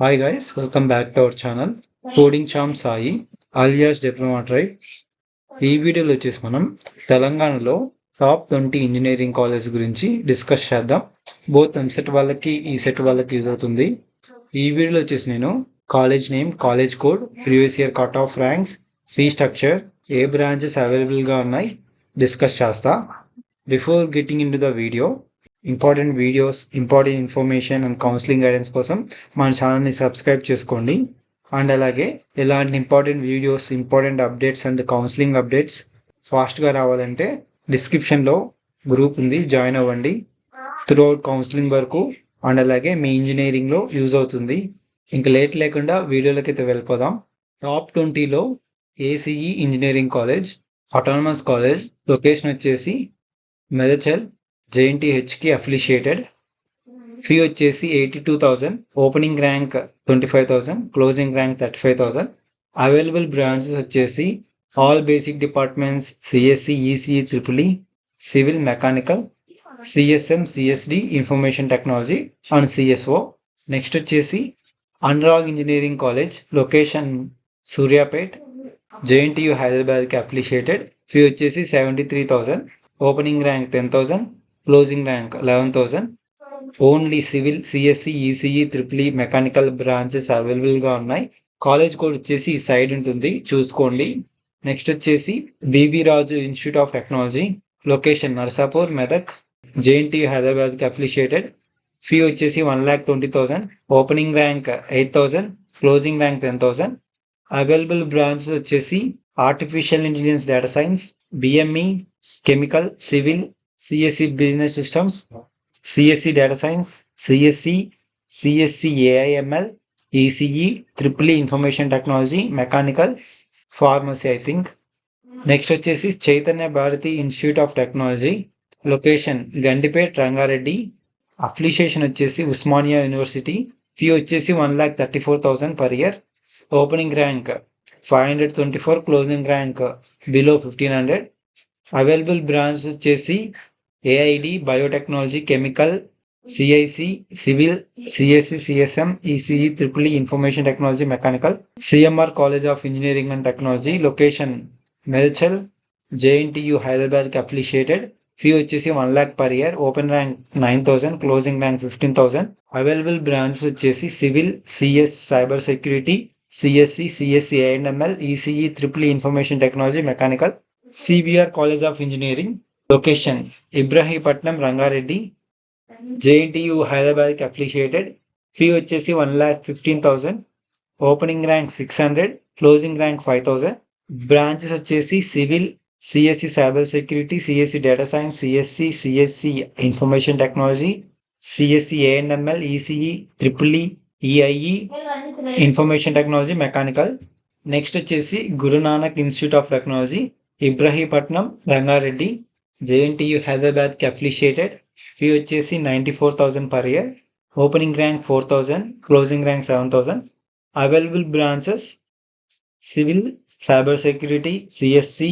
Hi guys, welcome back to our channel coding charm Sai alias diplomat right. ఈ వీడియోలో వచ్చేసి మనం తెలంగాణలో టాప్ 20 ఇంజనీరింగ్ కాలేజ్ గురించి డిస్కస్ చేద్దాం. బోత్ ఎంసెట్ వాళ్ళకి ఈ సెట్ వాళ్ళకి యూజ్ అవుతుంది. ఈ వీడియోలో వచ్చేసి నేను college name, college code, previous year cut off ranks, fee structure, ఏ బ్రాంచెస్ అవైలబుల్గా ఉన్నాయి డిస్కస్ చేస్తా. Before getting into the video, important videos, important information and counselling guidance కోసం మన ఛానల్ని సబ్స్క్రైబ్ చేసుకోండి. అండ్ అలాగే ఇలాంటి important videos, important updates and counselling updates ఫాస్ట్గా రావాలంటే డిస్క్రిప్షన్లో గ్రూప్ ఉంది, జాయిన్ అవ్వండి. త్రూ అవుట్ కౌన్సిలింగ్ వరకు అండ్ అలాగే మీ ఇంజనీరింగ్లో యూజ్ అవుతుంది. ఇంకా లేట్ లేకుండా వీడియోలోకి అయితే వెళ్ళిపోదాం. టాప్ 20లో ACE engineering college, autonomous college, location వచ్చేసి మెదచల్, జేఎన్టీహెచ్కి అఫిలిషియేటెడ్. ఫీ వచ్చేసి 82,000, opening rank 25,000, closing rank 35,000. Available branches వచ్చేసి all basic departments, CSC, ECE, triple E, civil, mechanical, CSM, CSD, information technology and CSO. Next వచ్చేసి Anurag engineering college, location Suryapet, JNTU హైదరాబాద్కి affiliated. Fee వచ్చేసి 73,000, opening rank 10,000, closing rank 11,000. Only civil, CSC, ECE, triple E, mechanical branches అవైలబుల్గా ఉన్నాయి. College code వచ్చేసి ఈ side ఉంటుంది, చూసుకోండి. Next వచ్చేసి B B Raju institute of technology, location Narsapur, Medak, JNTU హైదరాబాద్కి అఫిలిషియేటెడ్. ఫీ వచ్చేసి 1,20,000, opening rank 8,000, closing rank 10,000. Available branches వచ్చేసి artificial intelligence, data science, BME, chemical, civil, CSC business systems, CSC data science, CSC AIML, ECE, triple information technology, mechanical, pharmacy I think. Next వచ్చేసి Chaitanya Bharathi institute of technology, location Gandipet, Rangareddy. Affiliation వచ్చేసి Osmania university. Fee వచ్చేసి 1,34,000 per year. Opening rank 524, closing rank below 1,500. Available branch వచ్చేసి AID, biotechnology, chemical, CIC, civil, CSC, CSM, ECE, triple E, information technology, mechanical. CMR college of engineering and technology, location Medchal, JNTU హైదరాబాద్కి affiliated. Fee వచ్చేసి 1 lakh per year. Open rank 9,000, closing rank 15,000. Available branches వచ్చేసి civil, CS cyber security, CSC, CSC AML, ECE, triple E, information technology, mechanical. CBR college of engineering, location Ibrahimpatnam, Rangareddy, JNTU హైదరాబాద్కి affiliated. Fee వచ్చేసి 1,15,000, opening rank 600, closing rank 5,000. Branches వచ్చేసి civil, CSC cyber security, CSC data science, CSC information technology, CSC ANML, ECE, triple E, EIE, information technology, mechanical. Next వచ్చేసి Guru Nanak institute of technology, Ibrahimpatnam, Rangareddy, JNTU హైదరాబాద్కి affiliated. Fee వచ్చేసి 94,000 per year. Opening rank 4,000, closing rank 7,000. Available branches civil, cyber security, CSC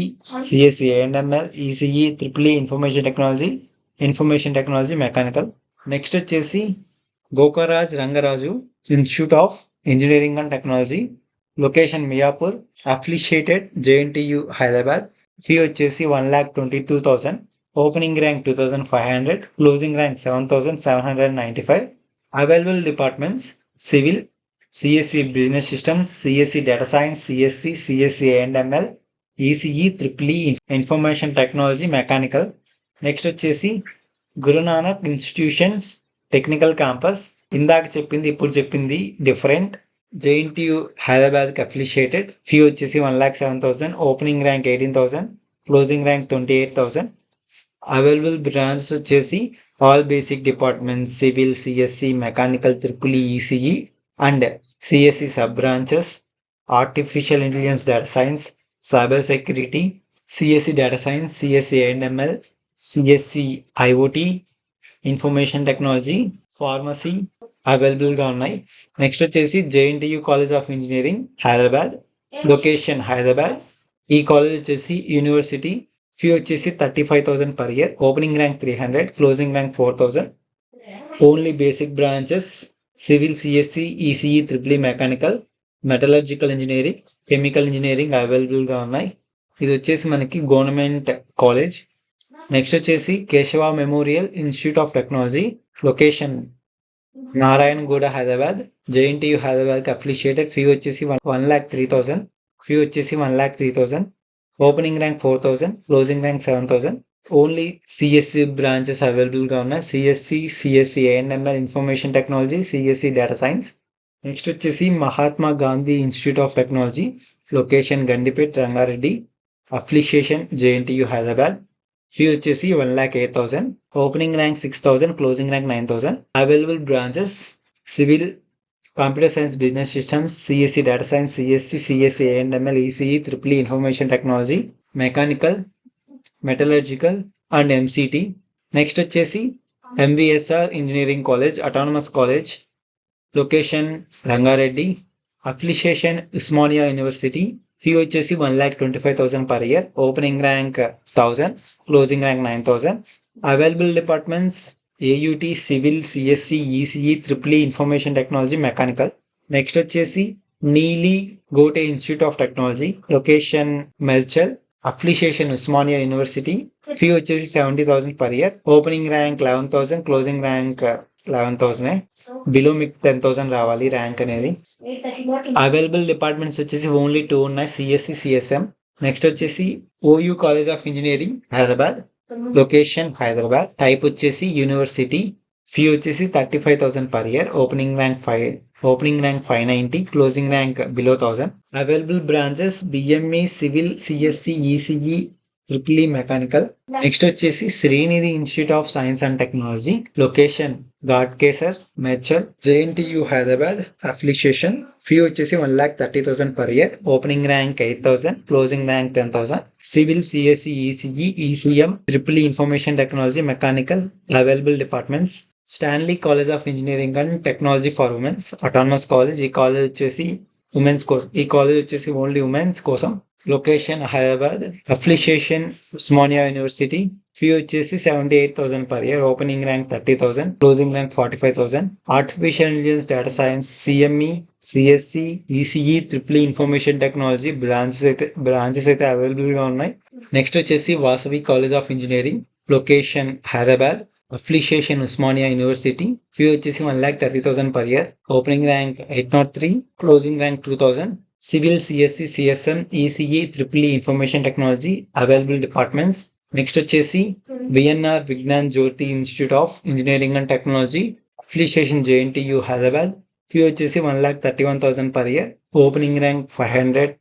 AML, ECE, triple E, information technology, mechanical. Next వచ్చేసి Gokaraj Rangaraju institute of engineering and technology, location Miyapur, affiliated JNTU Hyderabad. Fee వచ్చేసి 1,22,000, opening rank 2,500, closing rank 7,795. Available departments civil, CSC business systems, CSC data science, CSC AML, ECE, triple E, information technology, mechanical. Next వచ్చేసి Guru Nanak institutions technical campus. ఇందాక చెప్పింది ఇప్పుడు చెప్పింది different. JNTU హైదరాబాద్కి affiliated. Fee వచ్చేసి 1,07,000, opening rank 18,000, closing rank 28,000. Available branches వచ్చేసి all basic departments, civil, CSE, mechanical, triple E, ECE and CSE sub branches artificial intelligence, data science, cyber security, CSC data science, CSC AML, CSE IOT, information technology, pharmacy అవైలబుల్గా ఉన్నాయి. Next వచ్చేసి JNTU college of engineering Hyderabad, location Hyderabad. ఈ college వచ్చేసి university. Fee వచ్చేసి 35,000 per year. Opening rank 300, closing rank 4,000. Only basic branches civil CSC, ECE, triple mechanical, metallurgical engineering, chemical engineering అవైలబుల్గా ఉన్నాయి. ఇది వచ్చేసి మనకి గవర్నమెంట్ కాలేజ్. నెక్స్ట్ వచ్చేసి Keshav memorial institute of technology, location Narayanguda Hyderabad, JNTU హైదరాబాద్కి అఫిలిషియేటెడ్. ఫీ వచ్చేసి 1,03,000. Fee వచ్చేసి 1,03,000. Opening rank 4,000, closing rank 7,000. Only CSE branches అవైలబుల్గా ఉన్నాయి. CSE AML information technology, CSE data science. Next వచ్చేసి Mahatma Gandhi institute of technology, location Gandipet Rangareddy, affiliation JNTU Hyderabad. Fee వచ్చేసి 1,08,000. Opening rank 6,000, closing rank 9,000. Available branches civil, computer science, business systems, CSC data science, CSC AML, ECE, triple information technology, mechanical, metallurgical and MCT. Next వచ్చేసి MVSR engineering college, autonomous college, location Rangareddy, affiliation Osmania university. Fee వచ్చేసి 1,25,000 per year. Opening rank 1,000, closing rank 9,000. Available departments AUT, civil, CSC, ECE, triple information technology, mechanical. Next వచ్చేసి Neil Gogte institute of technology, location Medchal, affiliation Osmania university. Fee వచ్చేసి 70,000 per year. Opening rank 11,000, closing rank 11,000. Below మీకు 10,000 రావాలి rank అనేది. Available departments వచ్చేసి only 2 ఉన్నాయి, CSE, CSM. Next వచ్చేసి OU college of engineering Hyderabad, location Hyderabad. Type వచ్చేసి university. Fee వచ్చేసి 35,000 per year. Opening rank 590, closing rank below 1,000. Available branches BME, civil, CSC, ECE, triple mechanical. Next వచ్చేసి Sreenidhi institute of science and technology, location Ghatkesar, Medchal, JNTU Hyderabad, affiliation. Fee వచ్చేసి 1,30,000 per year. Opening rank 8,000, closing rank 10,000. Civil, CSC, ECE, ECM, triple information technology, mechanical. Available departments Stanley college of engineering and technology for women's, autonomous college. ఈ college వచ్చేసి women's కోసం. ఈ college వచ్చేసి only women's కోసం. Location Hyderabad, affiliation Osmania university. Fee వచ్చేసి 78,000 per year. Opening rank 30,000, closing rank 45,000. Artificial intelligence, data science, CME, CSE, ECE, triple information technology branches అయితే అవైలబుల్గా ఉన్నాయి. నెక్స్ట్ వచ్చేసి Vasavi college of engineering, location Hyderabad, affiliation Osmania university. Fee వచ్చేసి 1,30,000 per year. Opening rank 803, closing rank 2,000. Civil, CSC, CSM, ECE, triple information technology. Available departments next వచ్చేసి VNR Vignana Jyothi institute of engineering and technology, affiliation JNTU Hyderabad. Fee వచ్చేసి 1,31,000 per year. Opening rank 500,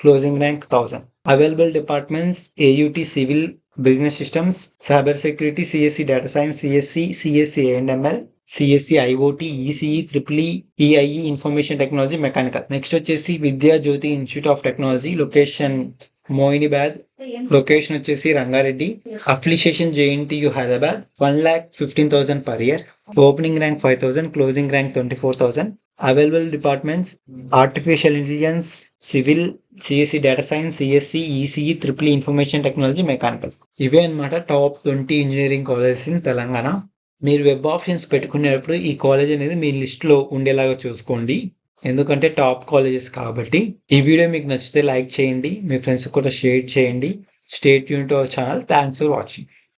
closing rank 1,000. Available departments AUT civil, business systems, cyber security, CSC data science, CSC AML, CSE IOT, ECE, triple EIE, information technology, mechanical. Next వచ్చేసి Vidya Jyothi institute of technology, location Moinabad, location వచ్చేసి Rangareddy, affiliation JNTU Hyderabad. 1,15,000 per year. Opening rank 5,000, closing rank 24,000. Available departments artificial intelligence, civil, CSE data science, CSE, ECE, triple information technology, mechanical. ఇవే అనమాట top 20 engineering colleges in Telangana. మీరు web options పెట్టుకునేటప్పుడు ఈ college అనేది మీ లిస్ట్లో ఉండేలాగా చూసుకోండి, ఎందుకంటే టాప్ కాలేజెస్ కాబట్టి. ఈ వీడియో మీకు నచ్చితే లైక్ చేయండి, మీ ఫ్రెండ్స్ కూడా షేర్ చేయండి. Stay tune to our channel. Thanks for watching.